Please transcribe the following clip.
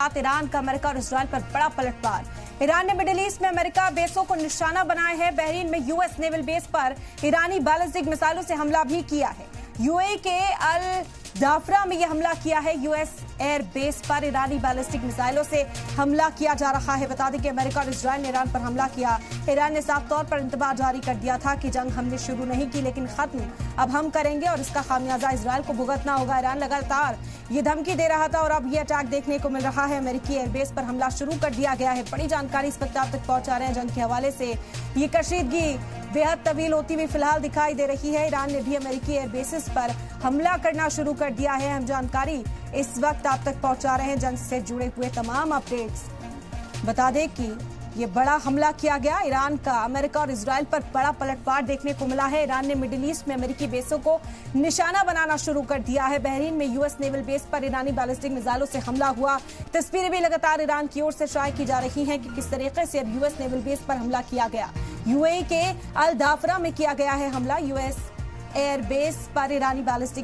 Iran का America और Israel पर बड़ा पलटवार। ईरान ने मिडिल ईस्ट में अमेरिका बेसों को निशाना बनाया है। बहरीन में यूएस नेवल बेस पर ईरानी बैलिस्टिक मिसाइलों से हमला भी किया है। यूएई के अल दाफरा में यह हमला किया है। यूएस एयर बेस पर ईरानी बैलिस्टिक मिसाइलों से हमला किया जा रहा है। बता दें कि अमेरिका और इजरायल ने ईरान पर हमला किया। ईरान ने साफ तौर पर इंतबाह जारी कर दिया था कि जंग हमने शुरू नहीं की लेकिन खत्म अब हम करेंगे और इसका खामियाजा इजरायल को भुगतना होगा। ईरान लगातार ये धमकी दे रहा था और अब ये अटैक देखने को मिल रहा है। अमेरिकी एयरबेस पर हमला शुरू कर दिया गया है। बड़ी जानकारी इस वक्त आप तक पहुंचा रहे हैं जंग के हवाले से। ये कशीदगी बेहद तवील होती हुई फिलहाल दिखाई दे रही है। ईरान ने भी अमेरिकी एयरबेसेस पर हमला करना शुरू कर दिया है। हम जानकारी इस वक्त आप तक पहुंचा रहे हैं जंग से जुड़े हुए तमाम अपडेट्स। बता दें कि ये बड़ा हमला किया गया। ईरान का अमेरिका और इजरायल पर बड़ा पलटवार देखने को मिला है। ईरान ने मिडिल ईस्ट में अमेरिकी बेसों को निशाना बनाना शुरू कर दिया है। बहरीन में यूएस नेवल बेस पर ईरानी बैलिस्टिक मिसाइलों से हमला हुआ। तस्वीरें भी लगातार ईरान की ओर से शाये की जा रही हैं कि किस तरीके से अब यूएस नेवल बेस पर हमला किया गया। यूएई के अल दाफरा में किया गया है हमला। यूएस एयर बेस पर ईरानी बैलिस्टिक